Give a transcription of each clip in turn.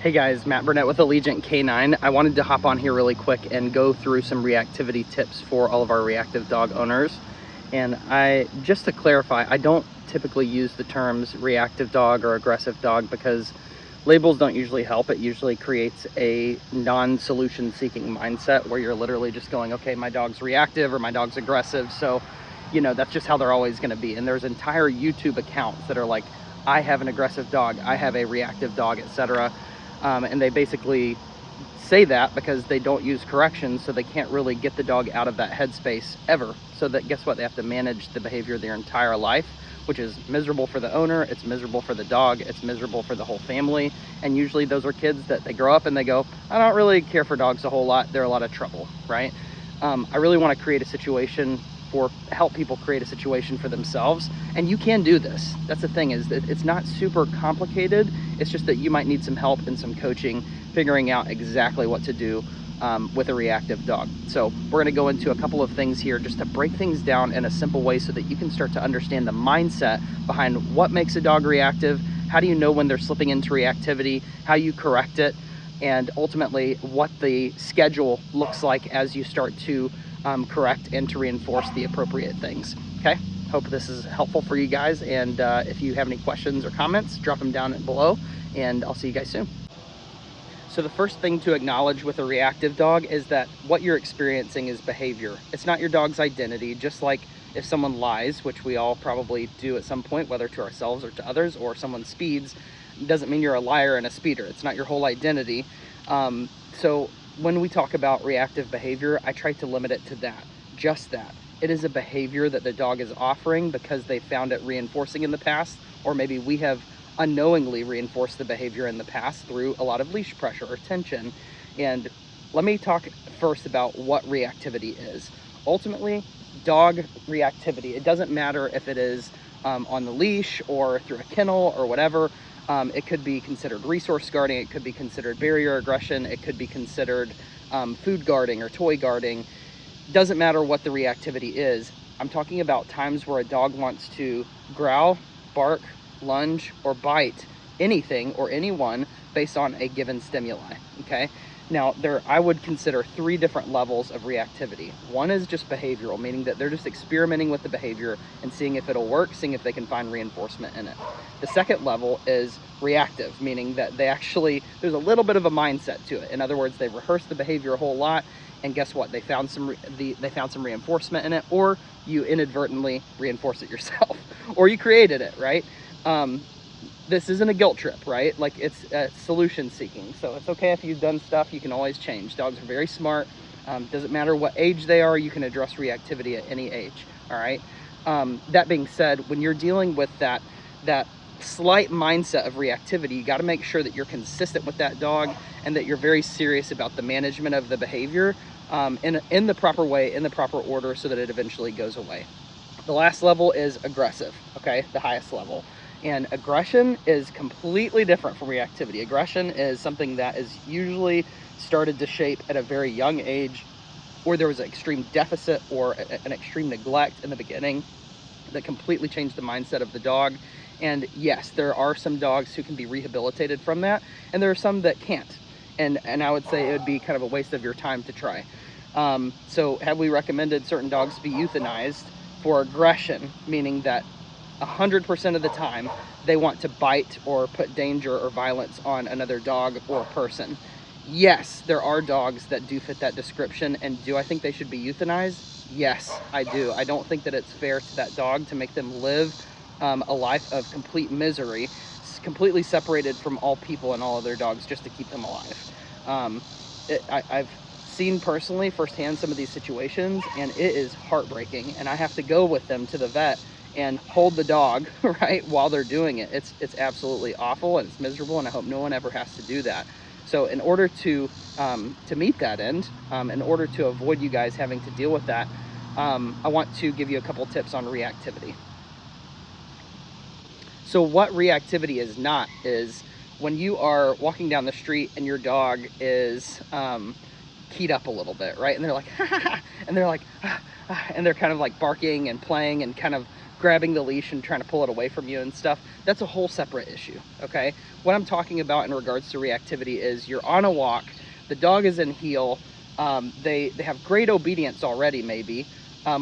Hey guys, Matt Burnett with Allegiant K9. I wanted to hop on here really quick and go through some reactivity tips for all of our reactive dog owners. And just to clarify, I don't typically use the terms reactive dog or aggressive dog because labels don't usually help. It usually creates a non-solution seeking mindset where you're literally just going, okay, my dog's reactive or my dog's aggressive. So, you know, that's just how they're always going to be. And there's entire YouTube accounts that are like, I have an aggressive dog, I have a reactive dog, etc. And they basically say that because they don't use corrections, so they can't really get the dog out of that headspace ever. So that, guess what, they have to manage the behavior their entire life, which is miserable for the owner, it's miserable for the dog, it's miserable for the whole family. And usually those are kids that they grow up and they go, I don't really care for dogs a whole lot, they're a lot of trouble, right? I really want to create a situation help people create a situation for themselves, and you can do this. That's the thing, is that it's not super complicated. It's just that you might need some help and some coaching figuring out exactly what to do with a reactive dog. So we're going to go into a couple of things here just to break things down in a simple way so that you can start to understand the mindset behind what makes a dog reactive, how do you know when they're slipping into reactivity, how you correct it, and ultimately what the schedule looks like as you start to correct and to reinforce the appropriate things. Okay, hope this is helpful for you guys, and if you have any questions or comments, drop them down below, and I'll see you guys soon. So the first thing to acknowledge with a reactive dog is that what you're experiencing is behavior. It's not your dog's identity. Just like if someone lies, which we all probably do at some point, whether to ourselves or to others, or someone speeds, doesn't mean you're a liar and a speeder. It's not your whole identity. So when we talk about reactive behavior, I try to limit it to that, just that. It is a behavior that the dog is offering because they found it reinforcing in the past, or maybe we have unknowingly reinforced the behavior in the past through a lot of leash pressure or tension. And let me talk first about what reactivity is. Ultimately, dog reactivity, it doesn't matter if it is on the leash or through a kennel or whatever. It could be considered resource guarding, it could be considered barrier aggression, it could be considered food guarding or toy guarding. Doesn't matter what the reactivity is. I'm talking about times where a dog wants to growl, bark, lunge, or bite anything or anyone based on a given stimuli. Okay, now I would consider three different levels of reactivity. One is just behavioral, meaning that they're just experimenting with the behavior and seeing if it'll work, seeing if they can find reinforcement in it. The second level is reactive, meaning that there's a little bit of a mindset to it. In other words, they've rehearsed the behavior a whole lot, and guess what, they found some reinforcement in it, or you inadvertently reinforce it yourself or you created it, right? This isn't a guilt trip, right? Like, it's solution seeking. So it's okay if you've done stuff, you can always change. Dogs are very smart. Doesn't matter what age they are, you can address reactivity at any age, all right? That being said, when you're dealing with that slight mindset of reactivity, you got to make sure that you're consistent with that dog and that you're very serious about the management of the behavior in the proper way, in the proper order, so that it eventually goes away. The last level is aggressive, okay? The highest level. And aggression is completely different from reactivity. Aggression is something that is usually started to shape at a very young age, or there was an extreme deficit or an extreme neglect in the beginning that completely changed the mindset of the dog. And yes, there are some dogs who can be rehabilitated from that, and there are some that can't. And I would say it would be kind of a waste of your time to try. So have we recommended certain dogs be euthanized for aggression, meaning that 100% of the time they want to bite or put danger or violence on another dog or person? Yes, there are dogs that do fit that description. And do I think they should be euthanized? Yes, I do. I don't think that it's fair to that dog to make them live a life of complete misery, completely separated from all people and all other dogs, just to keep them alive. I've seen personally firsthand some of these situations, and it is heartbreaking, and I have to go with them to the vet and hold the dog right while they're doing it. It's absolutely awful, and it's miserable, and I hope no one ever has to do that. So in order to meet that end, in order to avoid you guys having to deal with that, I want to give you a couple tips on reactivity. So what reactivity is not is when you are walking down the street and your dog is keyed up a little bit, right? And they're like, ha, ha, ha, and they're like, ah, ah, and they're kind of like barking and playing and kind of grabbing the leash and trying to pull it away from you and stuff, that's a whole separate issue, okay? What I'm talking about in regards to reactivity is you're on a walk, the dog is in heel, they have great obedience already maybe,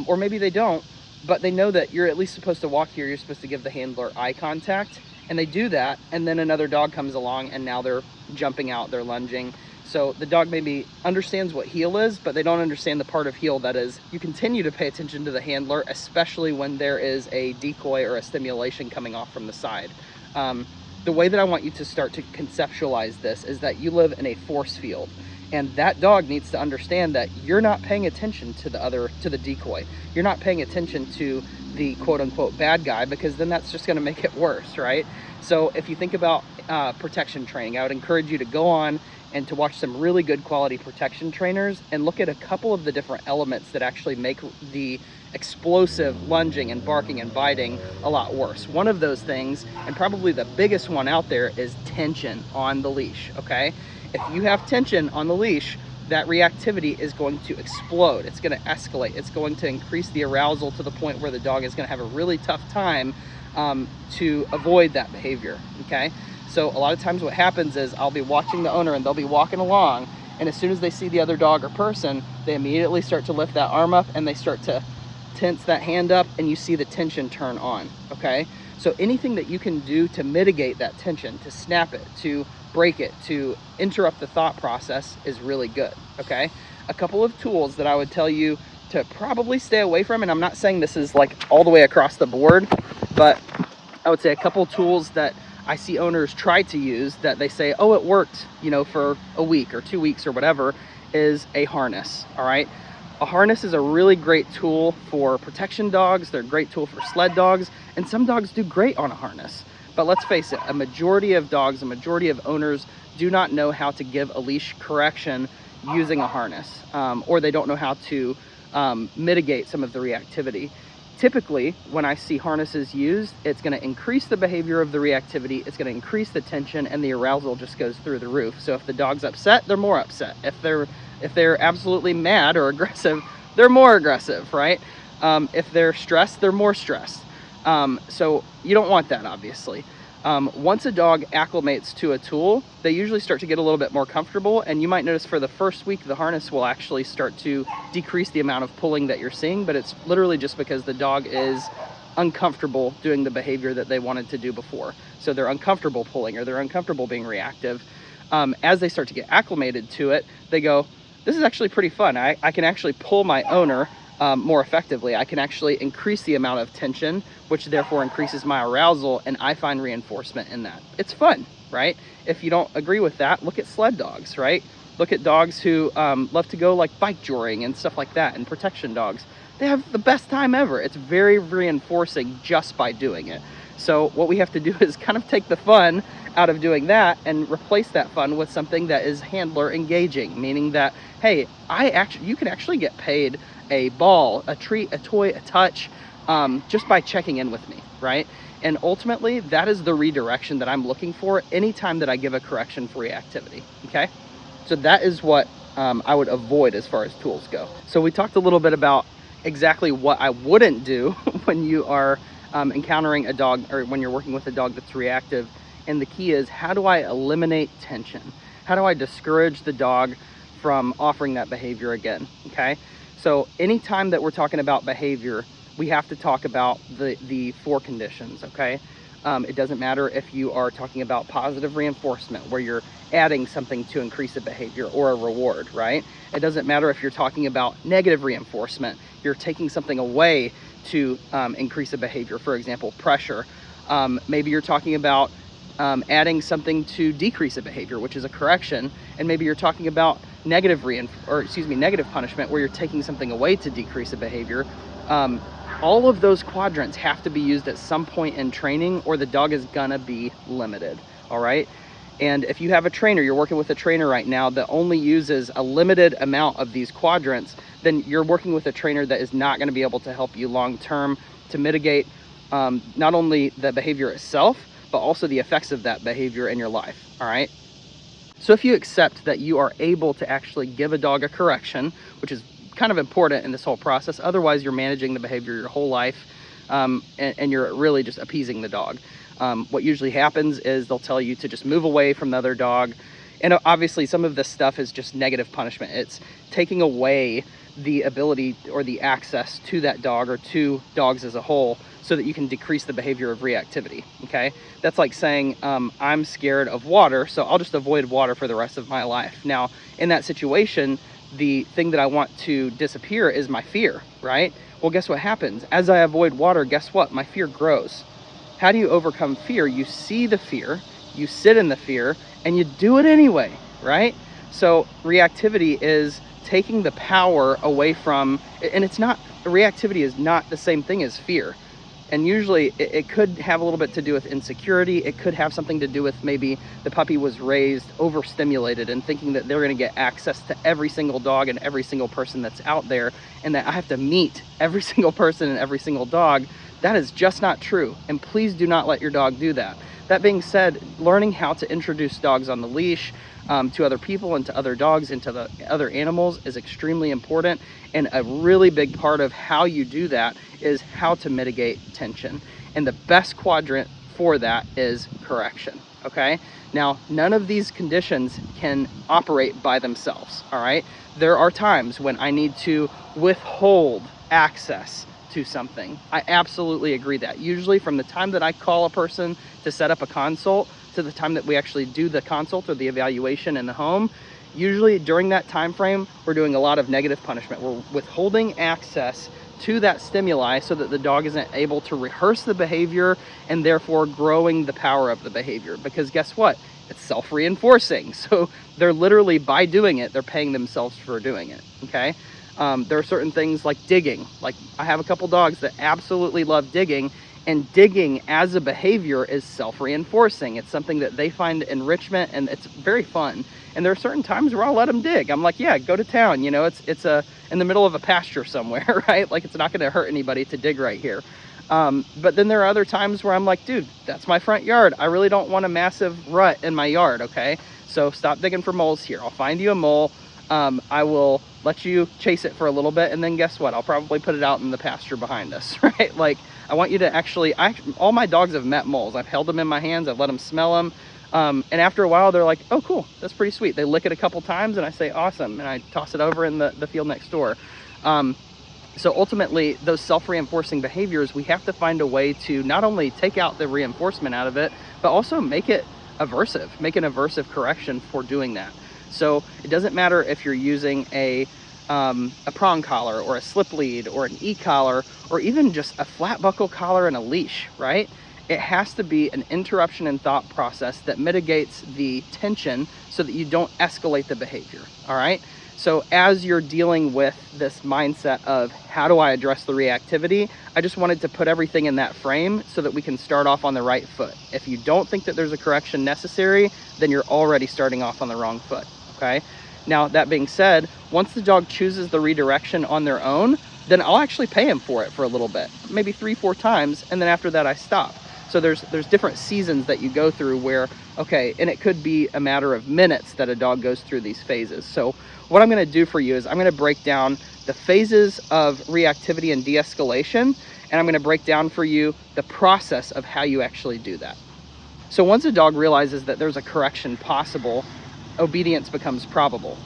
or maybe they don't, but they know that you're at least supposed to walk here, you're supposed to give the handler eye contact, and they do that, and then another dog comes along and now they're jumping out, they're lunging. So the dog maybe understands what heel is, but they don't understand the part of heel that is, you continue to pay attention to the handler, especially when there is a decoy or a stimulation coming off from the side. The way that I want you to start to conceptualize this is that you live in a force field, and that dog needs to understand that you're not paying attention to the decoy. You're not paying attention to the quote unquote bad guy, because then that's just going to make it worse, right? So if you think about protection training, I would encourage you to go on and to watch some really good quality protection trainers and look at a couple of the different elements that actually make the explosive lunging and barking and biting a lot worse. One of those things, and probably the biggest one out there, is tension on the leash, okay? If you have tension on the leash, that reactivity is going to explode. It's going to escalate. It's going to increase the arousal to the point where the dog is going to have a really tough time to avoid that behavior, okay? So a lot of times what happens is I'll be watching the owner and they'll be walking along, and as soon as they see the other dog or person, they immediately start to lift that arm up and they start to tense that hand up, and you see the tension turn on, okay? So anything that you can do to mitigate that tension, to snap it, to break it, to interrupt the thought process is really good, okay? A couple of tools that I would tell you to probably stay away from, and I'm not saying this is like all the way across the board, but I would say a couple tools that I see owners try to use that they say, oh, it worked, you know, for a week or 2 weeks or whatever, is a harness, all right? A harness is a really great tool for protection dogs. They're a great tool for sled dogs, and some dogs do great on a harness. But let's face it, a majority of dogs, a majority of owners do not know how to give a leash correction using a harness, or they don't know how to mitigate some of the reactivity. Typically, when I see harnesses used, it's going to increase the behavior of the reactivity, it's going to increase the tension, and the arousal just goes through the roof. So if the dog's upset, they're more upset. If they're absolutely mad or aggressive, they're more aggressive, right? If they're stressed, they're more stressed. So you don't want that, obviously. Once a dog acclimates to a tool, they usually start to get a little bit more comfortable, and you might notice for the first week the harness will actually start to decrease the amount of pulling that you're seeing, but it's literally just because the dog is uncomfortable doing the behavior that they wanted to do before. So they're uncomfortable pulling, or they're uncomfortable being reactive. As they start to get acclimated to it, they go, this is actually pretty fun. I can actually pull my owner more effectively. I can actually increase the amount of tension, which therefore increases my arousal, and I find reinforcement in that. It's fun, right? If you don't agree with that, look at sled dogs, right? Look at dogs who love to go like bike joring and stuff like that, and protection dogs. They have the best time ever. It's very reinforcing just by doing it. So what we have to do is kind of take the fun out of doing that and replace that fun with something that is handler engaging, meaning that, hey, you can actually get paid a ball, a treat, a toy, a touch, just by checking in with me, right? And ultimately, that is the redirection that I'm looking for anytime that I give a correction for reactivity, okay? So that is what I would avoid as far as tools go. So we talked a little bit about exactly what I wouldn't do when you are encountering a dog, or when you're working with a dog that's reactive. And the key is, how do I eliminate tension? How do I discourage the dog from offering that behavior again, okay? So anytime that we're talking about behavior, we have to talk about the four conditions, okay? It doesn't matter if you are talking about positive reinforcement, where you're adding something to increase a behavior, or a reward, right? It doesn't matter if you're talking about negative reinforcement, you're taking something away to increase a behavior, for example, pressure. Maybe you're talking about adding something to decrease a behavior, which is a correction, and maybe you're talking about negative punishment, where you're taking something away to decrease a behavior. All of those quadrants have to be used at some point in training, or the dog is gonna be limited, all right? And if you have a trainer, you're working with a trainer right now that only uses a limited amount of these quadrants, then you're working with a trainer that is not gonna be able to help you long-term to mitigate not only the behavior itself, but also the effects of that behavior in your life, all right? So if you accept that you are able to actually give a dog a correction, which is kind of important in this whole process, otherwise you're managing the behavior your whole life, and you're really just appeasing the dog. What usually happens is they'll tell you to just move away from the other dog. And obviously some of this stuff is just negative punishment. It's taking away the ability or the access to that dog or to dogs as a whole so that you can decrease the behavior of reactivity, okay? That's like saying, I'm scared of water, so I'll just avoid water for the rest of my life. Now, in that situation, the thing that I want to disappear is my fear, right? Well, guess what happens? As I avoid water, guess what? My fear grows. How do you overcome fear? You see the fear, you sit in the fear, and you do it anyway, right? So reactivity is taking the power away from, and it's not, reactivity is not the same thing as fear. And usually it could have a little bit to do with insecurity. It could have something to do with maybe the puppy was raised overstimulated and thinking that they're going to get access to every single dog and every single person that's out there, and that I have to meet every single person and every single dog. That is just not true. And please do not let your dog do that. That being said, learning how to introduce dogs on the leash to other people and to other dogs and to the other animals is extremely important. And a really big part of how you do that is how to mitigate tension. And the best quadrant for that is correction, okay? Now, none of these conditions can operate by themselves, all right? There are times when I need to withhold access to something. I absolutely agree that. Usually from the time that I call a person to set up a consult to the time that we actually do the consult or the evaluation in the home, usually during that time frame, we're doing a lot of negative punishment. We're withholding access to that stimuli so that the dog isn't able to rehearse the behavior and therefore growing the power of the behavior. Because guess what? It's self-reinforcing. So they're literally, by doing it, they're paying themselves for doing it, okay? There are certain things like digging. Like I have a couple dogs that absolutely love digging, and digging as a behavior is self-reinforcing. It's something that they find enrichment, and it's very fun. And there are certain times where I'll let them dig. I'm like, yeah, go to town. You know, it's in the middle of a pasture somewhere, right? Like it's not going to hurt anybody to dig right here. But then there are other times where I'm like, dude, that's my front yard. I really don't want a massive rut in my yard, okay? So stop digging for moles here. I'll find you a mole. I will let you chase it for a little bit, and then guess what? I'll probably put it out in the pasture behind us, right? Like, I want you to actually, all my dogs have met moles. I've held them in my hands, I've let them smell them, and after a while, they're like, oh, cool, that's pretty sweet. They lick it a couple times, and I say, awesome, and I toss it over in the field next door. So ultimately, those self-reinforcing behaviors, we have to find a way to not only take out the reinforcement out of it, but also make it aversive, make an aversive correction for doing that. So it doesn't matter if you're using a prong collar or a slip lead or an e-collar or even just a flat buckle collar and a leash, right? It has to be an interruption in thought process that mitigates the tension so that you don't escalate the behavior, all right? So as you're dealing with this mindset of how do I address the reactivity, I just wanted to put everything in that frame so that we can start off on the right foot. If you don't think that there's a correction necessary, then you're already starting off on the wrong foot, okay? Now, that being said, once the dog chooses the redirection on their own, then I'll actually pay him for it for a little bit, maybe 3-4 times, and then after that I stop. So there's different seasons that you go through where, okay, and it could be a matter of minutes that a dog goes through these phases. So what I'm gonna do for you is I'm gonna break down the phases of reactivity and de-escalation, and I'm gonna break down for you the process of how you actually do that. So once a dog realizes that there's a correction possible, obedience becomes probable.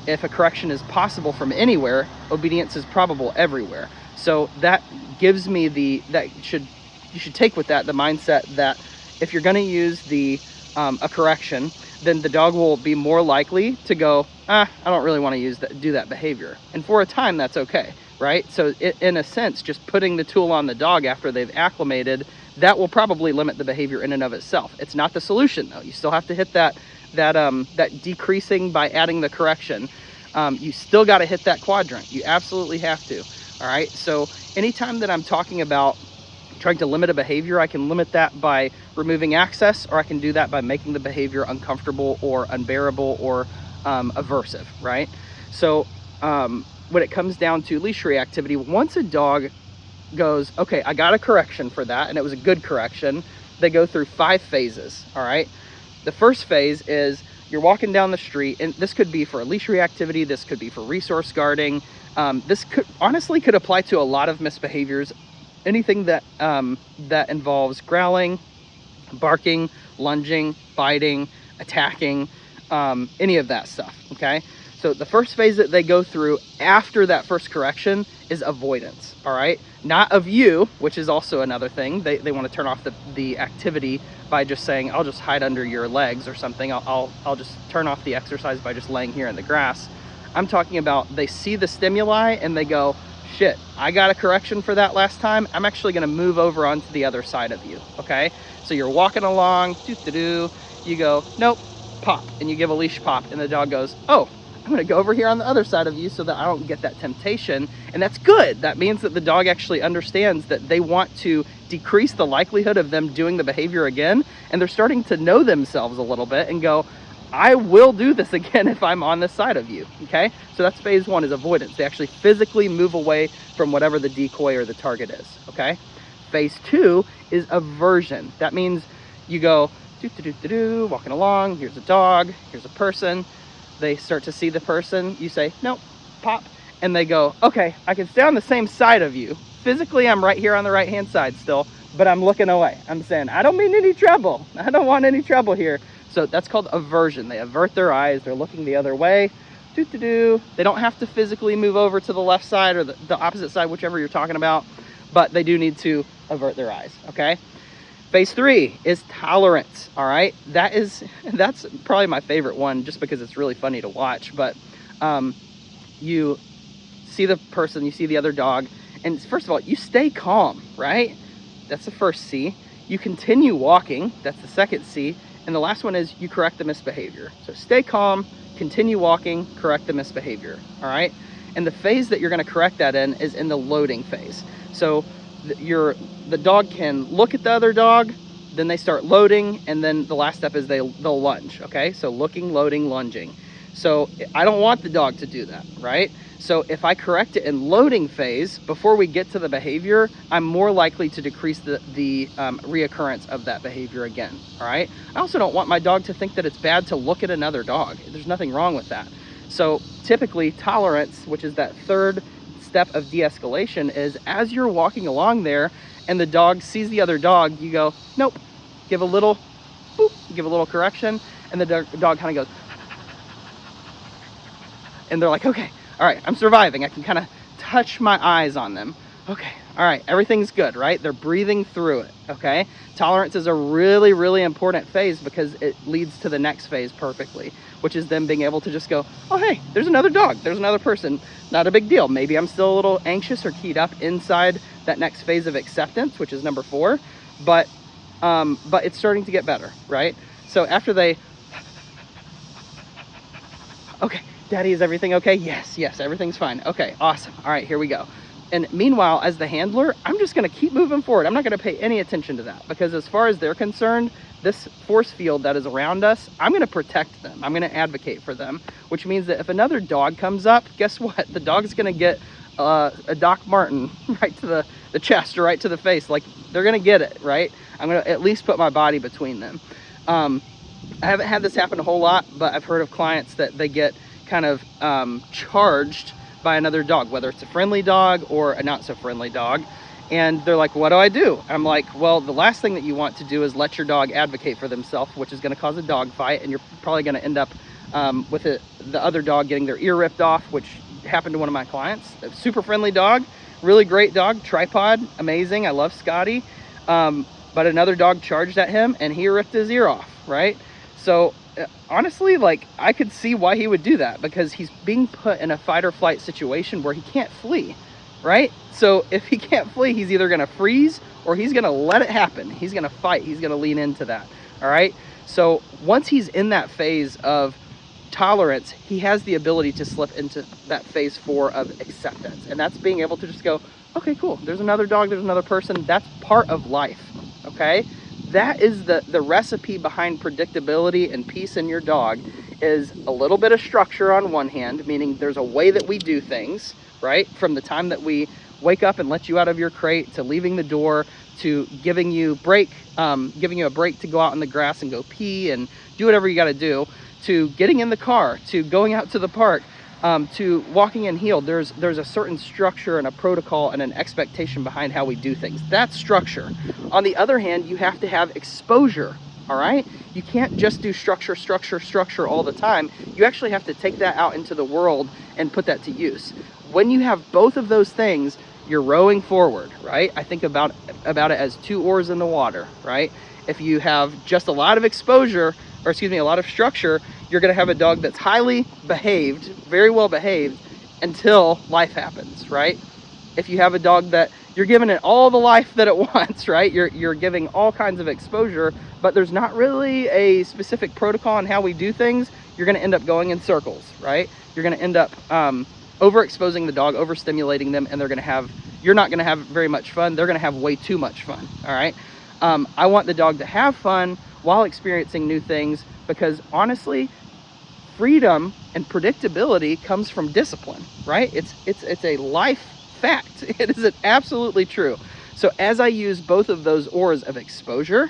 If a correction is possible from anywhere, obedience is probable everywhere. So that gives me you should take with that the mindset that if you're going to use a correction, then the dog will be more likely to go, I don't really want to do that behavior. And for a time, that's okay, right? So in a sense, just putting the tool on the dog after they've acclimated, that will probably limit the behavior in and of itself. It's not the solution though. You still have to hit that decreasing by adding the correction. You still got to hit that quadrant. You absolutely have to. All right. So anytime that I'm talking about trying to limit a behavior, I can limit that by removing access, or I can do that by making the behavior uncomfortable or unbearable or aversive, right? So when it comes down to leash reactivity, once a dog goes, okay, I got a correction for that, and it was a good correction, they go through 5 phases, all right? The first phase is you're walking down the street, and this could be for a leash reactivity, this could be for resource guarding. This could honestly apply to a lot of misbehaviors anything that that involves growling, barking, lunging, biting, attacking, any of that stuff, okay? So the first phase that they go through after that first correction is avoidance, all right? Not of you, which is also another thing. They want to turn off the activity by just saying, I'll just hide under your legs or something. I'll just turn off the exercise by just laying here in the grass. I'm talking about they see the stimuli and they go, shit, I got a correction for that last time. I'm actually gonna move over onto the other side of you, okay? So you're walking along, you go, nope, pop, and you give a leash pop, and the dog goes, oh, I'm gonna go over here on the other side of you so that I don't get that temptation. And that's good. That means that the dog actually understands that they want to decrease the likelihood of them doing the behavior again, and they're starting to know themselves a little bit and go, I will do this again if I'm on this side of you, okay? So that's phase one, is avoidance. They actually physically move away from whatever the decoy or the target is, okay? Phase two is aversion. That means you go, walking along, here's a dog, here's a person. They start to see the person, you say, nope, pop, and they go, okay, I can stay on the same side of you. Physically, I'm right here on the right-hand side still, but I'm looking away. I'm saying, I don't mean any trouble. I don't want any trouble here. So that's called aversion. They avert their eyes. They're looking the other way. They don't have to physically move over to the left side or the opposite side, whichever you're talking about, but they do need to avert their eyes, okay? Phase three is tolerance, all right? That's probably my favorite one just because it's really funny to watch, but you see the person, you see the other dog, and first of all, you stay calm, right? That's the first C. You continue walking, that's the second C. And the last one is you correct the misbehavior. So stay calm, continue walking, correct the misbehavior, all right? And the phase that you're gonna correct that in is in the loading phase. So the dog can look at the other dog, then they start loading, and then the last step is they'll lunge, okay? So looking, loading, lunging. So I don't want the dog to do that, right? So if I correct it in loading phase, before we get to the behavior, I'm more likely to decrease the reoccurrence of that behavior again, all right? I also don't want my dog to think that it's bad to look at another dog. There's nothing wrong with that. So typically tolerance, which is that third step of de-escalation, is as you're walking along there and the dog sees the other dog, you go, nope, give a little boop, give a little correction, and the dog kind of goes, and they're like, okay, all right, I'm surviving. I can kind of touch my eyes on them. Okay, all right, everything's good, right? They're breathing through it, okay? Tolerance is a really, really important phase because it leads to the next phase perfectly, which is them being able to just go, oh, hey, there's another dog, there's another person, not a big deal. Maybe I'm still a little anxious or keyed up inside that next phase of acceptance, which is number 4, but it's starting to get better, right? So after they, okay, Daddy, is everything okay? Yes, everything's fine. Okay, awesome. All right, here we go. And meanwhile, as the handler, I'm just gonna keep moving forward. I'm not gonna pay any attention to that because as far as they're concerned, this force field that is around us, I'm gonna protect them. I'm gonna advocate for them, which means that if another dog comes up, guess what? The dog's gonna get a Doc Martin right to the chest or right to the face. Like, they're gonna get it, right? I'm gonna at least put my body between them. I haven't had this happen a whole lot, but I've heard of clients that they get kind of charged by another dog, whether it's a friendly dog or a not so friendly dog, and they're like, what do I do? I'm like, well, the last thing that you want to do is let your dog advocate for themselves, which is going to cause a dog fight, and you're probably going to end up with the other dog getting their ear ripped off, which happened to one of my clients. A super friendly dog, really great dog, tripod, amazing, I love Scotty, but another dog charged at him and he ripped his ear off, right? So honestly, like, I could see why he would do that, because he's being put in a fight or flight situation where he can't flee, right? So if he can't flee, he's either gonna freeze or he's gonna let it happen. He's gonna fight, he's gonna lean into that, all right? So once he's in that phase of tolerance, he has the ability to slip into that phase 4 of acceptance. And that's being able to just go, okay, cool, there's another dog, there's another person, that's part of life, okay? That is the recipe behind predictability and peace in your dog, is a little bit of structure on one hand, meaning there's a way that we do things, right? From the time that we wake up and let you out of your crate, to leaving the door, to giving you a break to go out in the grass and go pee and do whatever you got to do, to getting in the car, to going out to the park. to walking in heeled, there's a certain structure and a protocol and an expectation behind how we do things. That's structure. On the other hand, you have to have exposure, all right? You can't just do structure, structure, structure all the time. You actually have to take that out into the world and put that to use. When you have both of those things, you're rowing forward, right? I think about it as 2 oars in the water, right? If you have just a lot of exposure, or excuse me, a lot of structure, you're gonna have a dog that's highly behaved, very well behaved, until life happens, right? If you have a dog that you're giving it all the life that it wants, right? You're giving all kinds of exposure, but there's not really a specific protocol on how we do things, you're gonna end up going in circles, right? You're gonna end up overexposing the dog, overstimulating them, and you're not gonna have very much fun. They're gonna have way too much fun, all right? I want the dog to have fun while experiencing new things, because honestly, freedom and predictability comes from discipline, right? It's a life fact. It is absolutely true. So as I use both of those oars of structure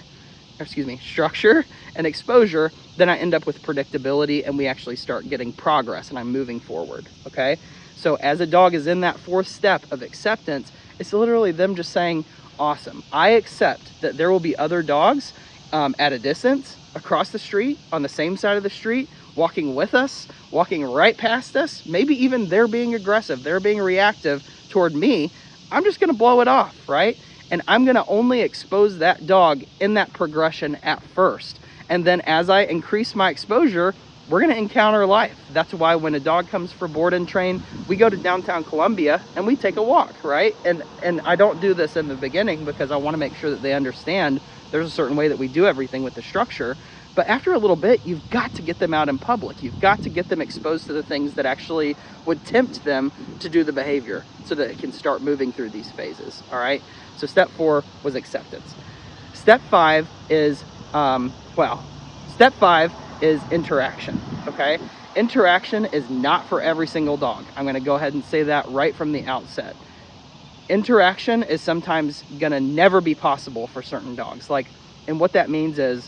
and exposure, then I end up with predictability, and we actually start getting progress, and I'm moving forward, okay? So as a dog is in that 4th step of acceptance, it's literally them just saying, awesome, I accept that there will be other dogs at a distance, across the street, on the same side of the street, walking with us, walking right past us, maybe even they're being aggressive, they're being reactive toward me. I'm just gonna blow it off, right? And I'm gonna only expose that dog in that progression at first. And then as I increase my exposure, we're gonna encounter life. That's why when a dog comes for board and train, we go to downtown Columbia and we take a walk, right? And I don't do this in the beginning because I wanna make sure that they understand there's a certain way that we do everything with the structure. But after a little bit, you've got to get them out in public. You've got to get them exposed to the things that actually would tempt them to do the behavior so that it can start moving through these phases, all right? So step 4 was acceptance. Step 5 is, step 5 is interaction, okay? Interaction is not for every single dog. I'm gonna go ahead and say that right from the outset. Interaction is sometimes gonna never be possible for certain dogs. And what that means is,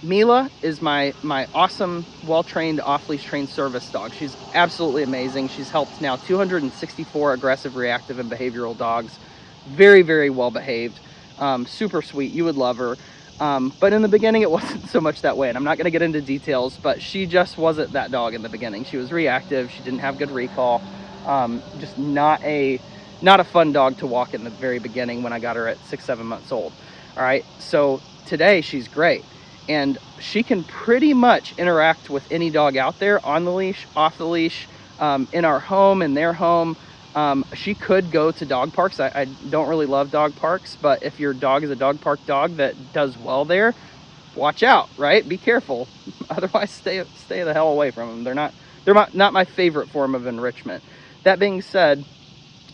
Mila is my awesome, well-trained, off-leash trained service dog. She's absolutely amazing. She's helped now 264 aggressive, reactive, and behavioral dogs. Very, very well behaved. Super sweet. You would love her. But in the beginning, it wasn't so much that way. And I'm not going to get into details, but she just wasn't that dog in the beginning. She was reactive. She didn't have good recall. Just not a fun dog to walk in the very beginning when I got her at 6-7 months old. All right. So today she's great. And she can pretty much interact with any dog out there, on the leash, off the leash, in our home, in their home. She could go to dog parks. I don't really love dog parks, but if your dog is a dog park dog that does well there, watch out, right? Be careful. Otherwise, stay the hell away from them. They're not my favorite form of enrichment. That being said,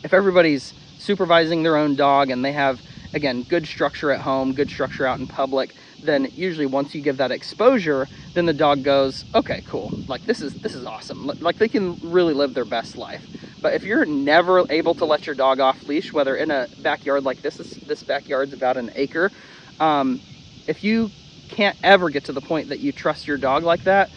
if everybody's supervising their own dog and they have, again, good structure at home, good structure out in public, then usually once you give that exposure, then the dog goes, okay, cool. Like, this is awesome. Like, they can really live their best life. But if you're never able to let your dog off leash, whether in a backyard like this backyard's about an acre, if you can't ever get to the point that you trust your dog like that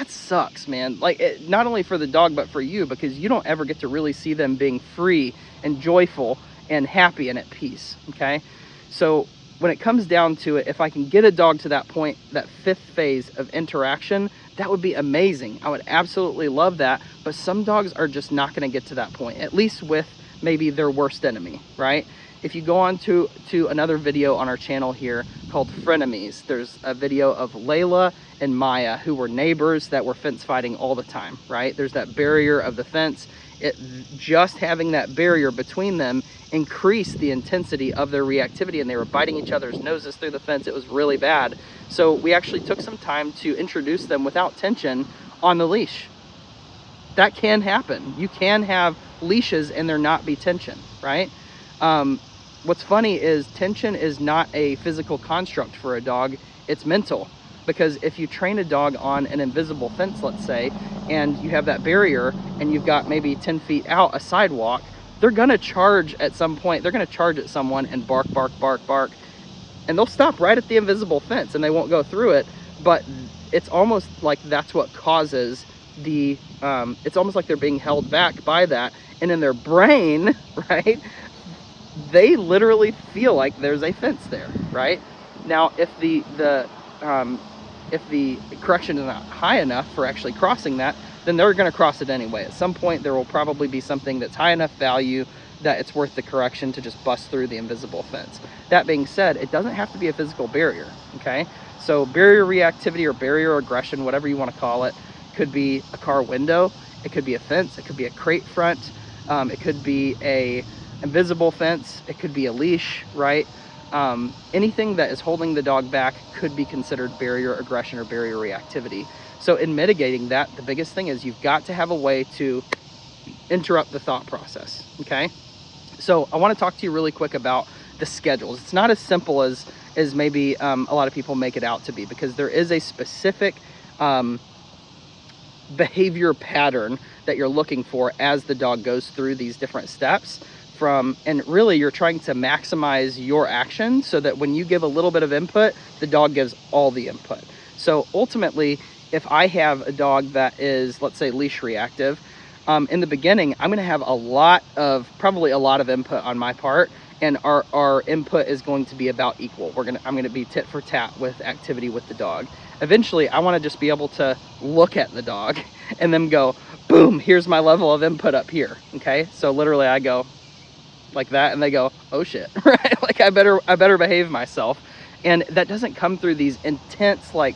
sucks, man. Like, not only for the dog, but for you, because you don't ever get to really see them being free and joyful and happy and at peace, okay? So when it comes down to it, if I can get a dog to that point, that 5th phase of interaction, that would be amazing. I would absolutely love that. But some dogs are just not going to get to that point, at least with maybe their worst enemy, right? If you go on to another video on our channel here called Frenemies, there's a video of Layla and Maya, who were neighbors that were fence fighting all the time, right? There's that barrier of the fence. Just having that barrier between them increased the intensity of their reactivity, and they were biting each other's noses through the fence. It was really bad. So we actually took some time to introduce them without tension on the leash. That can happen. You can have leashes and there not be tension, right? What's funny is tension is not a physical construct for a dog, it's mental. Because if you train a dog on an invisible fence, let's say, and you have that barrier and you've got maybe 10 feet out a sidewalk, they're gonna charge at some point. They're gonna charge at someone and bark, bark, bark, bark. And they'll stop right at the invisible fence and they won't go through it. But it's almost like that's what causes it's almost like they're being held back by that, and in their brain, right, they literally feel like there's a fence there, right? Now, if the correction is not high enough for actually crossing that, then they're going to cross it anyway. At some point, there will probably be something that's high enough value that it's worth the correction to just bust through the invisible fence. That being said, it doesn't have to be a physical barrier, okay? So barrier reactivity or barrier aggression, whatever you want to call it, could be a car window, it could be a fence, it could be a crate front, it could be a invisible fence, it could be a leash, right? Anything that is holding the dog back could be considered barrier aggression or barrier reactivity. So in mitigating that, the biggest thing is you've got to have a way to interrupt the thought process, okay? So I want to talk to you really quick about the schedules. It's not as simple as maybe a lot of people make it out to be, because there is a specific behavior pattern that you're looking for as the dog goes through these different steps and really you're trying to maximize your action so that when you give a little bit of input, the dog gives all the input. So ultimately, if I have a dog that is, let's say, leash reactive, in the beginning, I'm going to have probably a lot of input on my part, and our input is going to be about equal. I'm going to be tit for tat with activity with the dog. Eventually, I want to just be able to look at the dog and then go, boom, here's my level of input up here. Okay, so literally I go like that, and they go, oh shit, right? Like I better behave myself. And that doesn't come through these intense, like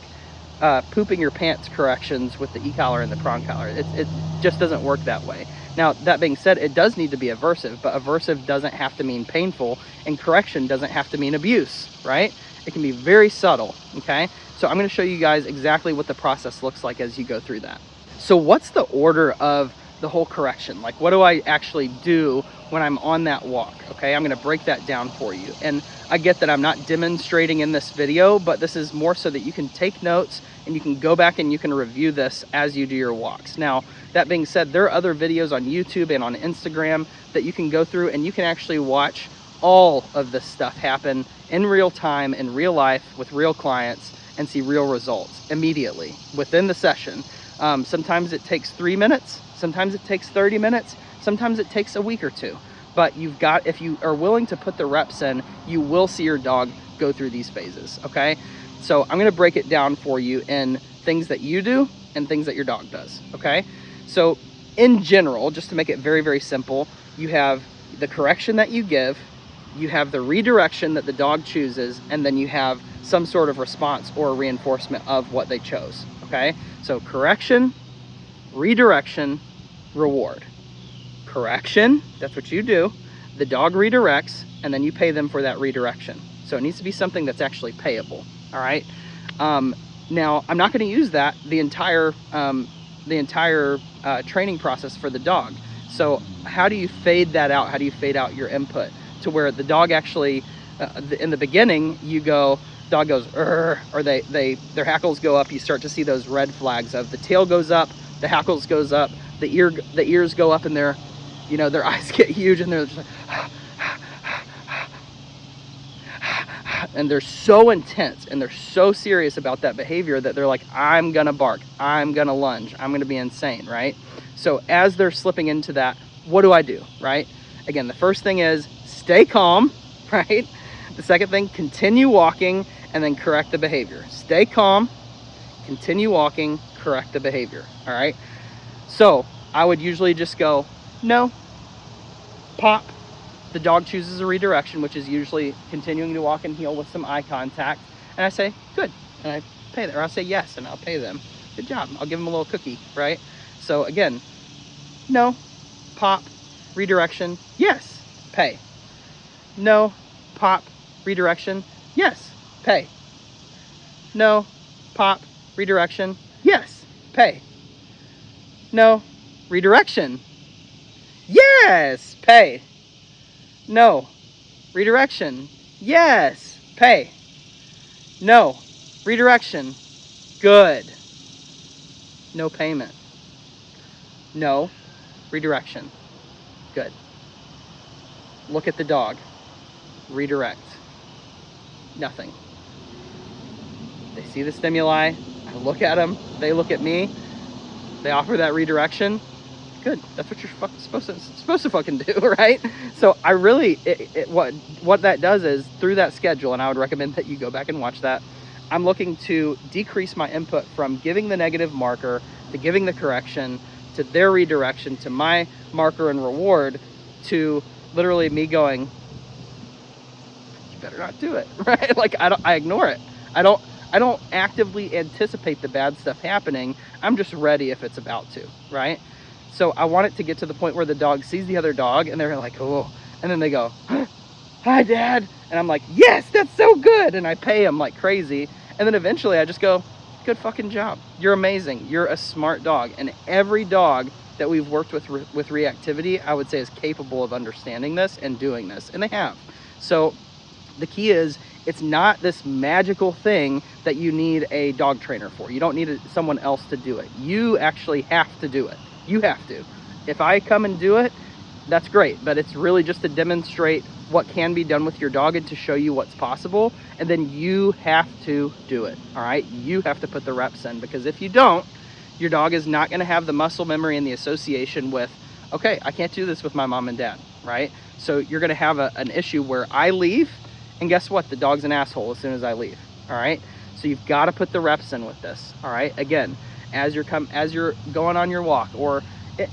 pooping your pants corrections with the e-collar and the prong collar. It just doesn't work that way. Now, that being said, it does need to be aversive, but aversive doesn't have to mean painful, and correction doesn't have to mean abuse, right? It can be very subtle, okay? So I'm going to show you guys exactly what the process looks like as you go through that. So what's the order of the whole correction? Like, what do I actually do when I'm on that walk? Okay, I'm going to break that down for you. And I get that I'm not demonstrating in this video, but this is more so that you can take notes and you can go back and you can review this as you do your walks. Now, that being said, there are other videos on YouTube and on Instagram that you can go through, and you can actually watch all of this stuff happen in real time, in real life, with real clients, and see real results immediately within the session. Sometimes it takes 3 minutes, sometimes it takes 30 minutes, sometimes it takes a week or two. But if you are willing to put the reps in, you will see your dog go through these phases, okay? So I'm gonna break it down for you in things that you do and things that your dog does, okay? So in general, just to make it very, very simple, you have the correction that you give, you have the redirection that the dog chooses, and then you have some sort of response or reinforcement of what they chose, okay? So correction, redirection, reward. Correction, that's what you do. The dog redirects, and then you pay them for that redirection. So it needs to be something that's actually payable, all right? Now, I'm not going to use that the entire training process for the dog. So how do you fade that out? How do you fade out your input to where the dog actually, in the beginning, dog goes, or their hackles go up. You start to see those red flags of the tail goes up, the hackles goes up, the ears go up, and their eyes get huge, and they're just like, and they're so intense and they're so serious about that behavior that they're like, I'm gonna bark, I'm gonna lunge, I'm gonna be insane, right? So as they're slipping into that, what do I do, right? Again, the first thing is stay calm, right? The second thing, continue walking and then correct the behavior. Stay calm, continue walking, correct the behavior, all right? So I would usually just go, no, pop. The dog chooses a redirection, which is usually continuing to walk and heel with some eye contact. And I say, good, and I pay them. Or I'll say yes, and I'll pay them. Good job. I'll give them a little cookie, right? So again, no, pop, redirection, yes, pay. No, pop, redirection, yes, pay. No, pop, redirection, yes, pay. No, redirection, yes, pay. No, redirection, yes, pay. No, redirection, good. No payment. No, redirection, good. Look at the dog, redirect, nothing. They see the stimuli, I look at them, they look at me, They offer that redirection. Good. That's what you're supposed to fucking do, right? So I really, what that does is through that schedule, and I would recommend that you go back and watch that. I'm looking to decrease my input from giving the negative marker to giving the correction to their redirection to my marker and reward to literally me going, you better not do it, right? Like I ignore it. I don't actively anticipate the bad stuff happening. I'm just ready if it's about to, right? So I want it to get to the point where the dog sees the other dog and they're like, oh, and then they go, hi, Dad. And I'm like, yes, that's so good. And I pay them like crazy. And then eventually I just go, good fucking job. You're amazing. You're a smart dog. And every dog that we've worked with reactivity, I would say is capable of understanding this and doing this. And they have. So the key is, it's not this magical thing that you need a dog trainer for. You don't need someone else to do it. You actually have to do it. You have to. If I come and do it, that's great, but it's really just to demonstrate what can be done with your dog and to show you what's possible, and then you have to do it, all right? You have to put the reps in, because if you don't, your dog is not gonna have the muscle memory and the association with, okay, I can't do this with my mom and dad, right? So you're gonna have an issue where I leave, and guess what? The dog's an asshole as soon as I leave, all right? So you've gotta put the reps in with this, all right? Again, as you're going on your walk, or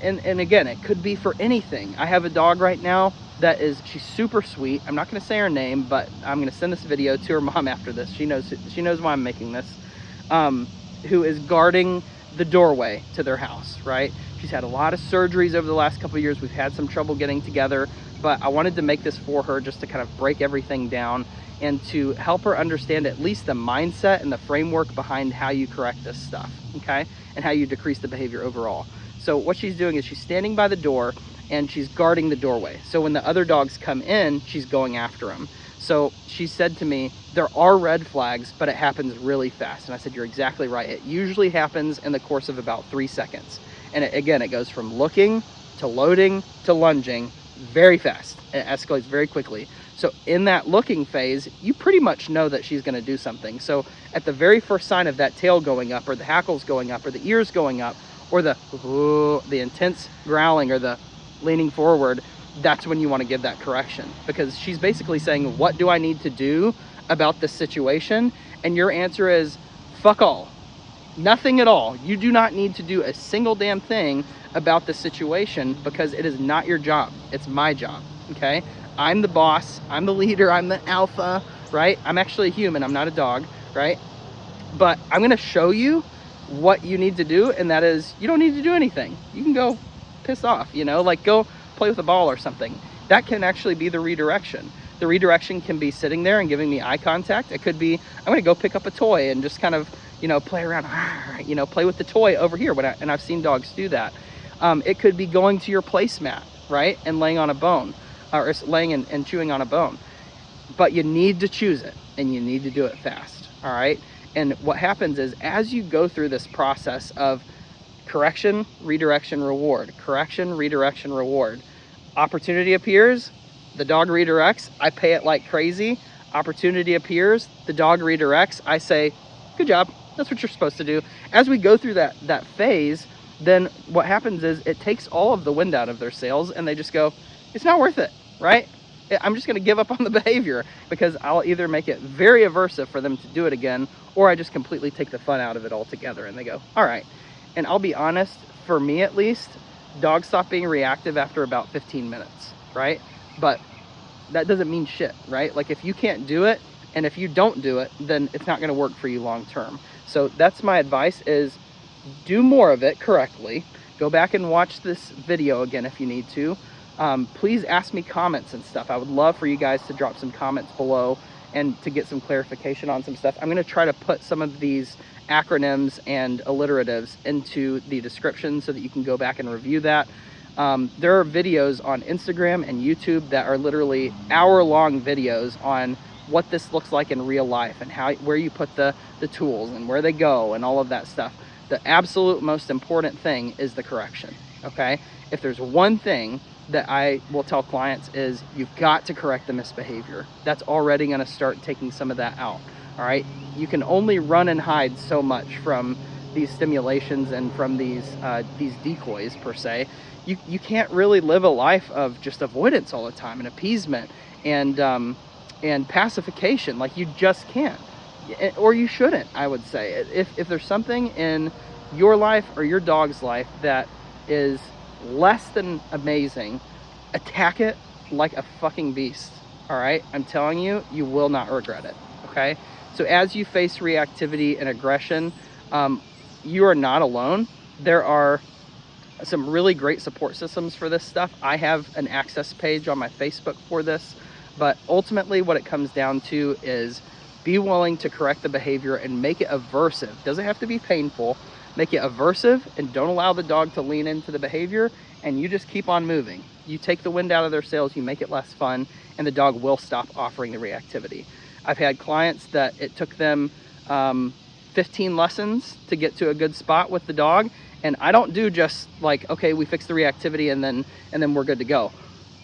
and again, it could be for anything. I have a dog right now that she's super sweet. I'm not going to say her name, but I'm going to send this video to her mom after this. She knows why I'm making this. Who is guarding the doorway to their house, right? She's had a lot of surgeries over the last couple of years. We've had some trouble getting together, but I wanted to make this for her just to kind of break everything down and to help her understand at least the mindset and the framework behind how you correct this stuff, okay? And how you decrease the behavior overall. So what she's doing is she's standing by the door and she's guarding the doorway. So when the other dogs come in, she's going after them. So she said to me, there are red flags, but it happens really fast. And I said, you're exactly right. It usually happens in the course of about 3 seconds. And again, it goes from looking to loading to lunging very fast. It escalates very quickly. So in that looking phase, you pretty much know that she's gonna do something. So at the very first sign of that tail going up, or the hackles going up, or the ears going up, or the intense growling, or the leaning forward, that's when you wanna give that correction. Because she's basically saying, what do I need to do about this situation? And your answer is, fuck all. Nothing at all. You do not need to do a single damn thing about the situation, because it is not your job. It's my job, okay? I'm the boss, I'm the leader, I'm the alpha, right? I'm actually a human, I'm not a dog, right? But I'm gonna show you what you need to do, and that is, you don't need to do anything. You can go piss off, you know, like go play with a ball or something. That can actually be the redirection. The redirection can be sitting there and giving me eye contact. It could be, I'm gonna go pick up a toy and just kind of, you know, play around, you know, play with the toy over here. And I've seen dogs do that. It could be going to your placemat, right? And laying on a bone, or laying and chewing on a bone. But you need to choose it, and you need to do it fast, all right? And what happens is, as you go through this process of correction, redirection, reward, correction, redirection, reward, opportunity appears, the dog redirects, I pay it like crazy. Opportunity appears, the dog redirects, I say, good job, that's what you're supposed to do. As we go through that phase, then what happens is it takes all of the wind out of their sails, and they just go, it's not worth it, right? I'm just gonna give up on the behavior, because I'll either make it very aversive for them to do it again, or I just completely take the fun out of it altogether, and they go, all right. And I'll be honest, for me at least, dogs stop being reactive after about 15 minutes, right? But that doesn't mean shit, right? Like, if you can't do it, and if you don't do it, then it's not gonna work for you long term. So that's my advice, is do more of it correctly. Go back and watch this video again if you need to. Please ask me comments and stuff. I would love for you guys to drop some comments below and to get some clarification on some stuff. I'm gonna try to put some of these acronyms and alliteratives into the description so that you can go back and review that. There are videos on Instagram and YouTube that are literally hour-long videos on what this looks like in real life, and where you put the tools and where they go and all of that stuff. The absolute most important thing is the correction, okay? If there's one thing that I will tell clients, is you've got to correct the misbehavior. That's already gonna start taking some of that out, all right? You can only run and hide so much from these stimulations and from these decoys per se, you can't really live a life of just avoidance all the time and appeasement and pacification. Like, you just can't, or you shouldn't, I would say. If there's something in your life or your dog's life that is less than amazing, attack it like a fucking beast. All right, I'm telling you, you will not regret it. Okay, so as you face reactivity and aggression, you are not alone. There are some really great support systems for this stuff. I have an access page on my Facebook for this, but ultimately what it comes down to is be willing to correct the behavior and make it aversive. Doesn't have to be painful. Make it aversive and don't allow the dog to lean into the behavior, and you just keep on moving. You take the wind out of their sails, you make it less fun, and the dog will stop offering the reactivity. I've had clients that it took them 15 lessons to get to a good spot with the dog, and I don't do just like, okay, we fix the reactivity and then we're good to go.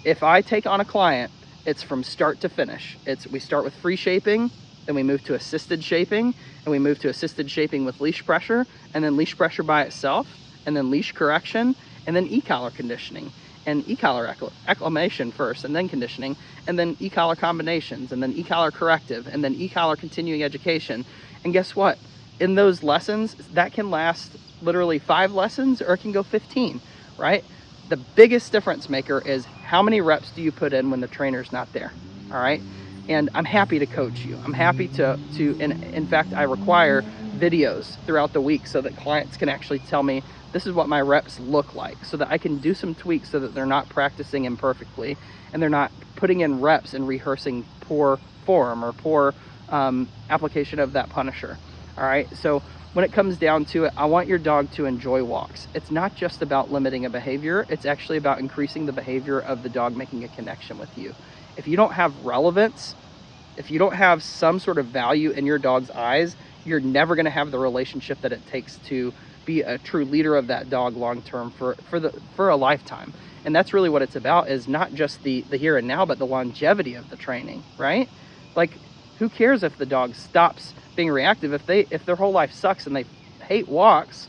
If I take on a client, it's from start to finish. We start with free shaping, then we move to assisted shaping, and we move to assisted shaping with leash pressure, and then leash pressure by itself, and then leash correction, and then e-collar conditioning, and e-collar acclimation first, and then conditioning, and then e-collar combinations, and then e-collar corrective, and then e-collar continuing education. And guess what? In those lessons, that can last literally 5 lessons, or it can go 15, right? The biggest difference maker is how many reps do you put in when the trainer's not there, all right? And I'm happy to coach you. I'm happy to in fact, I require videos throughout the week so that clients can actually tell me, this is what my reps look like, so that I can do some tweaks so that they're not practicing imperfectly and they're not putting in reps and rehearsing poor form or poor application of that punisher. All right, so when it comes down to it, I want your dog to enjoy walks. It's not just about limiting a behavior, it's actually about increasing the behavior of the dog making a connection with you. If you don't have relevance, if you don't have some sort of value in your dog's eyes, you're never gonna have the relationship that it takes to be a true leader of that dog long-term for a lifetime. And that's really what it's about, is not just the here and now, but the longevity of the training, right? Like, who cares if the dog stops being reactive? If their whole life sucks and they hate walks,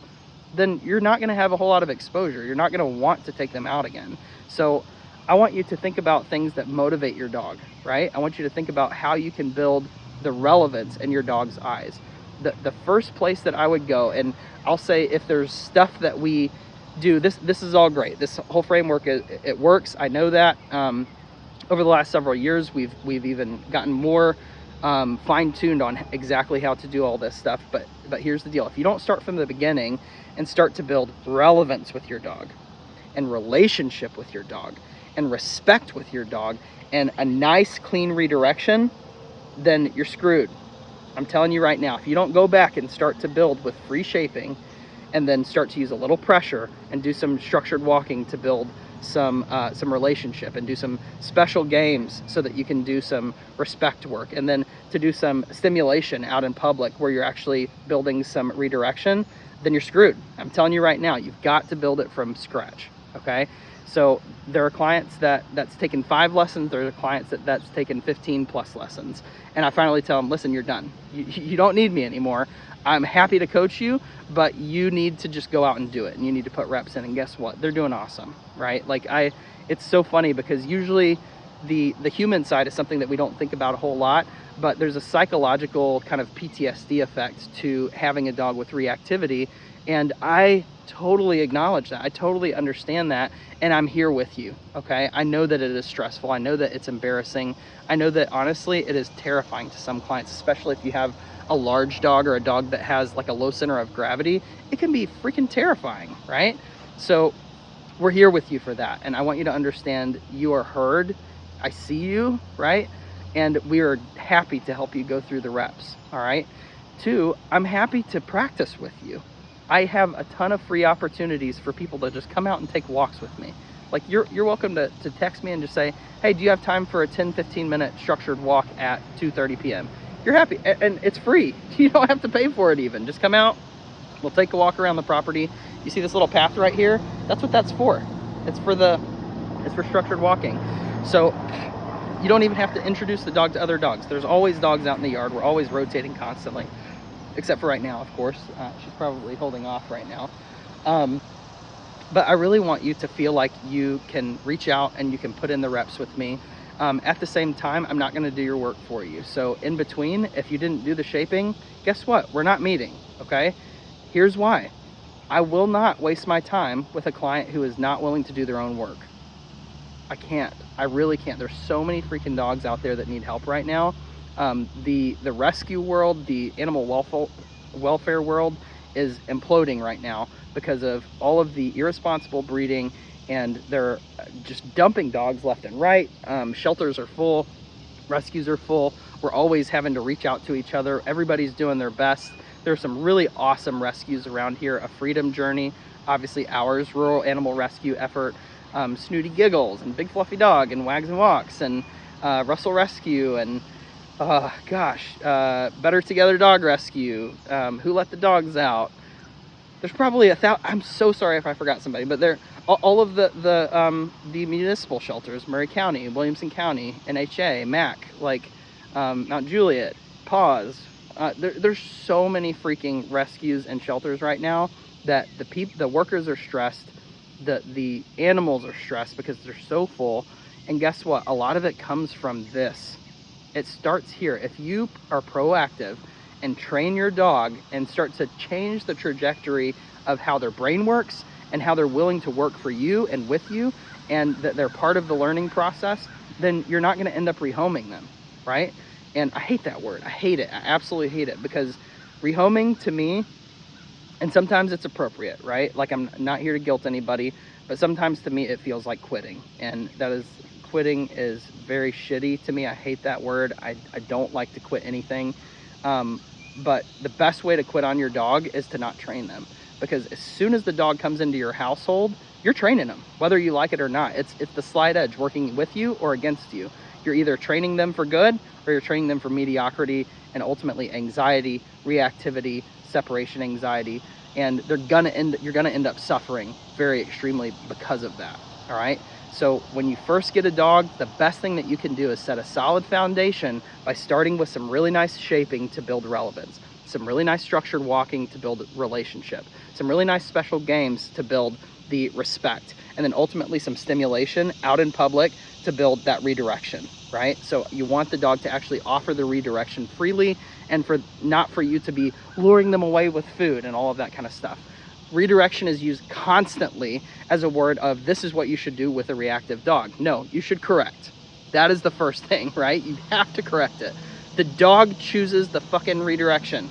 then you're not going to have a whole lot of exposure. You're not going to want to take them out again. So I want you to think about things that motivate your dog, right? I want you to think about how you can build the relevance in your dog's eyes. The first place that I would go, and I'll say, if there's stuff that we do, this is all great. This whole framework, it works. I know that. Over the last several years, we've even gotten more fine-tuned on exactly how to do all this stuff, but here's the deal. If you don't start from the beginning and start to build relevance with your dog and relationship with your dog and respect with your dog and a nice clean redirection, then you're screwed. I'm telling you right now, if you don't go back and start to build with free shaping and then start to use a little pressure and do some structured walking to build some relationship and do some special games so that you can do some respect work, and then to do some stimulation out in public where you're actually building some redirection, then you're screwed. I'm telling you right now, you've got to build it from scratch. Okay, so there are clients that's taken 5 lessons, there are clients that's taken 15 plus lessons, and I finally tell them, listen, you're done. You don't need me anymore. I'm happy to coach you, but you need to just go out and do it, and you need to put reps in, and guess what? They're doing awesome, right? Like, it's so funny because usually the human side is something that we don't think about a whole lot, but there's a psychological kind of PTSD effect to having a dog with reactivity, and I totally acknowledge that. I totally understand that, and I'm here with you, okay? I know that it is stressful. I know that it's embarrassing. I know that, honestly, it is terrifying to some clients, especially if you have a large dog or a dog that has like a low center of gravity. It can be freaking terrifying, right? So we're here with you for that, and I want you to understand you are heard. I see you, right? And we are happy to help you go through the reps, all right? 2, I'm happy to practice with you. I have a ton of free opportunities for people to just come out and take walks with me. Like, you're welcome to text me and just say, hey, do you have time for a 10-15 minute structured walk at 2:30 p.m.? You're happy, and it's free. You don't have to pay for it even. Just come out, we'll take a walk around the property. You see this little path right here? That's what that's for. It's for structured walking. So you don't even have to introduce the dog to other dogs. There's always dogs out in the yard. We're always rotating constantly. except for right now, of course. She's probably holding off right now. But I really want you to feel like you can reach out and you can put in the reps with me. At the same time, I'm not gonna do your work for you. So in between, if you didn't do the shaping, guess what? We're not meeting, okay? Here's why. I will not waste my time with a client who is not willing to do their own work. I can't. I really can't. There's so many freaking dogs out there that need help right now. The rescue world, the animal welfare world is imploding right now because of all of the irresponsible breeding, and they're just dumping dogs left and right. Shelters are full, rescues are full. We're always having to reach out to each other. Everybody's doing their best. There's some really awesome rescues around here. A Freedom Journey, obviously ours, rural animal rescue effort. Snooty Giggles and Big Fluffy Dog and Wags and Walks and Russell Rescue and Better Together Dog Rescue, Who Let the Dogs Out. There's probably I'm so sorry if I forgot somebody, but they're all of the municipal shelters, Murray County, Williamson County, NHA, MAC, like Mount Juliet, PAWS. There's so many freaking rescues and shelters right now that the workers are stressed, the animals are stressed because they're so full. And guess what? A lot of it comes from this. It starts here. If you are proactive and train your dog and start to change the trajectory of how their brain works and how they're willing to work for you and with you, and that they're part of the learning process, then you're not going to end up rehoming them, right? And I hate that word. I hate it. I absolutely hate it, because rehoming to me, and sometimes it's appropriate, right? Like, I'm not here to guilt anybody, but sometimes to me it feels like quitting, and quitting is very shitty to me. I hate that word. I don't like to quit anything. But the best way to quit on your dog is to not train them, because as soon as the dog comes into your household, you're training them, whether you like it or not. It's the slight edge working with you or against you. You're either training them for good or you're training them for mediocrity and ultimately anxiety, reactivity, separation anxiety, and you're gonna end up suffering very extremely because of that. All right. So when you first get a dog, the best thing that you can do is set a solid foundation by starting with some really nice shaping to build relevance, some really nice structured walking to build relationship, some really nice special games to build the respect, and then ultimately some stimulation out in public to build that redirection, right? So you want the dog to actually offer the redirection freely, and not for you to be luring them away with food and all of that kind of stuff. Redirection is used constantly as a word of, this is what you should do with a reactive dog. No, you should correct. That is the first thing, right? You have to correct it. The dog chooses the fucking redirection.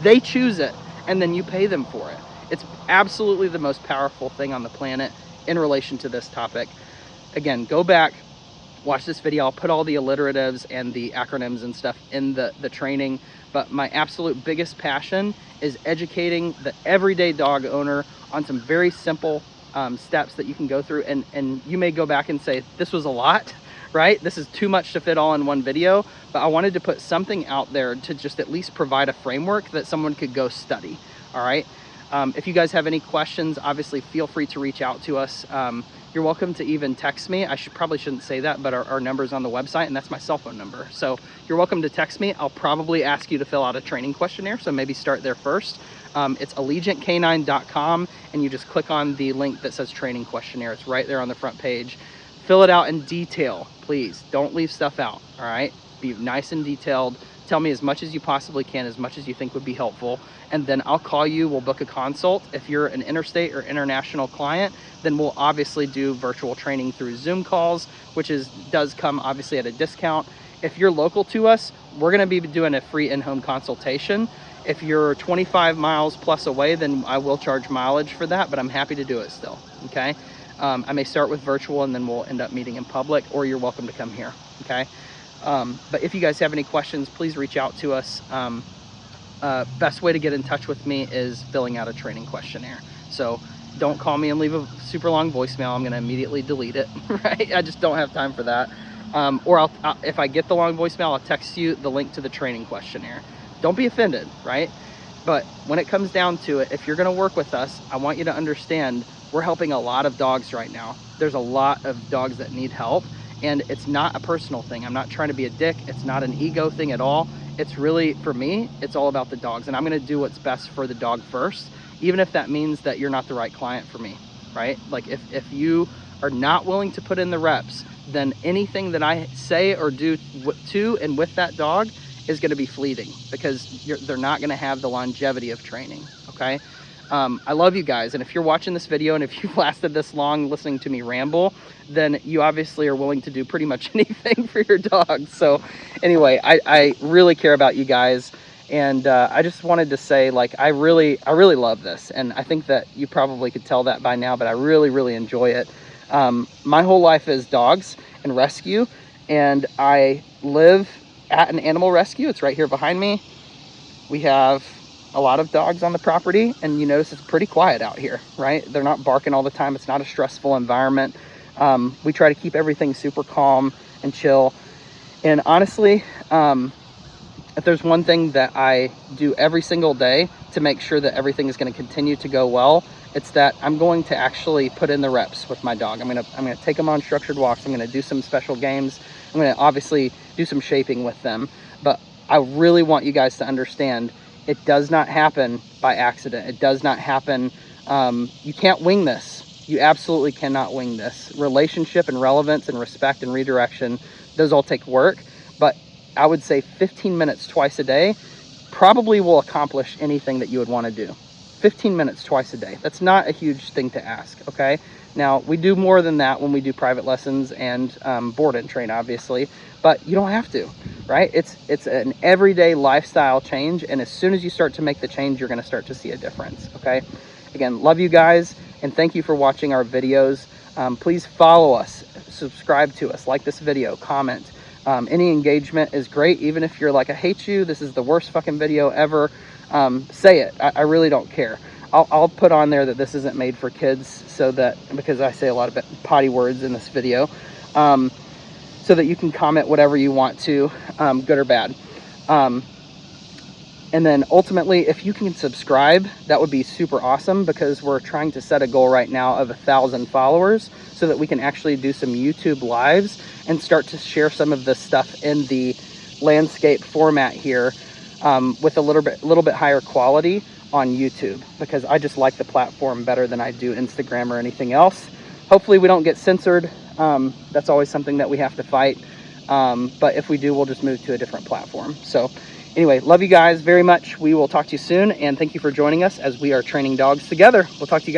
They choose it, and then you pay them for it. It's absolutely the most powerful thing on the planet in relation to this topic. Again, go back, watch this video. I'll put all the alliteratives and the acronyms and stuff in the training. But my absolute biggest passion is educating the everyday dog owner on some very simple steps that you can go through. And you may go back and say, this was a lot, right? This is too much to fit all in one video. But I wanted to put something out there to just at least provide a framework that someone could go study, all right? If you guys have any questions, obviously feel free to reach out to us. You're welcome to even text me. I probably shouldn't say that, but our number's on the website, and that's my cell phone number. So you're welcome to text me. I'll probably ask you to fill out a training questionnaire, so maybe start there first. It's allegiantcanine.com, and you just click on the link that says training questionnaire. It's right there on the front page. Fill it out in detail, please. Don't leave stuff out, all right? Be nice and detailed. Tell me as much as you possibly can, as much as you think would be helpful, and then I'll call you. We'll book a consult. If you're an interstate or international client, then we'll obviously do virtual training through Zoom calls, which does come obviously at a discount. If you're local to us, we're going to be doing a free in-home consultation. If you're 25 miles plus away, then I will charge mileage for that, but I'm happy to do it still, okay? I may start with virtual, and then we'll end up meeting in public, or you're welcome to come here, okay? But if you guys have any questions, please reach out to us. Best way to get in touch with me is filling out a training questionnaire. So don't call me and leave a super long voicemail. I'm going to immediately delete it, right? I just don't have time for that. Or if I get the long voicemail, I'll text you the link to the training questionnaire. Don't be offended, right? But when it comes down to it, if you're going to work with us, I want you to understand we're helping a lot of dogs right now. There's a lot of dogs that need help. And it's not a personal thing. I'm not trying to be a dick. It's not an ego thing at all. it's really, for me, it's all about the dogs, and I'm going to do what's best for the dog first, even if that means that you're not the right client for me, right? Like if you are not willing to put in the reps, then anything that I say or do to and with that dog is going to be fleeting, because they're not going to have the longevity of training. Okay. I love you guys, and if you're watching this video and if you've lasted this long listening to me ramble, then you obviously are willing to do pretty much anything for your dog. So anyway, I really care about you guys, and I just wanted to say, like, I really love this, and I think that you probably could tell that by now, but I really enjoy it. My whole life is dogs and rescue, and I live at an animal rescue. It's right here behind me. We have a lot of dogs on the property, and you notice it's pretty quiet out here, right? They're not barking all the time. It's not a stressful environment. We try to keep everything super calm and chill. And honestly, if there's one thing that I do every single day to make sure that everything is going to continue to go well, it's that I'm going to actually put in the reps with my dog. I'm gonna take them on structured walks. I'm gonna do some special games. I'm gonna obviously do some shaping with them. But I really want you guys to understand, it does not happen by accident. It does not happen. You can't wing this. You absolutely cannot wing this. Relationship and relevance and respect and redirection, those all take work. But I would say 15 minutes twice a day probably will accomplish anything that you would want to do. 15 minutes twice a day. That's not a huge thing to ask, okay? Now, we do more than that when we do private lessons and board and train, obviously, but you don't have to, right? It's an everyday lifestyle change, and as soon as you start to make the change, you're going to start to see a difference, okay? Again, love you guys, and thank you for watching our videos. Please follow us, subscribe to us, like this video, comment. Any engagement is great, even if you're like, I hate you, this is the worst fucking video ever. Say it. I really don't care. I'll put on there that this isn't made for kids, so that, because I say a lot of potty words in this video, so that you can comment whatever you want to, good or bad. And then ultimately, if you can subscribe, that would be super awesome, because we're trying to set a goal right now of 1,000 followers, so that we can actually do some YouTube lives and start to share some of this stuff in the landscape format here, with a little bit higher quality on YouTube, because I just like the platform better than I do Instagram or anything else. Hopefully we don't get censored. That's always something that we have to fight. But if we do, we'll just move to a different platform. So anyway, love you guys very much. We will talk to you soon, and thank you for joining us as we are training dogs together. We'll talk to you guys.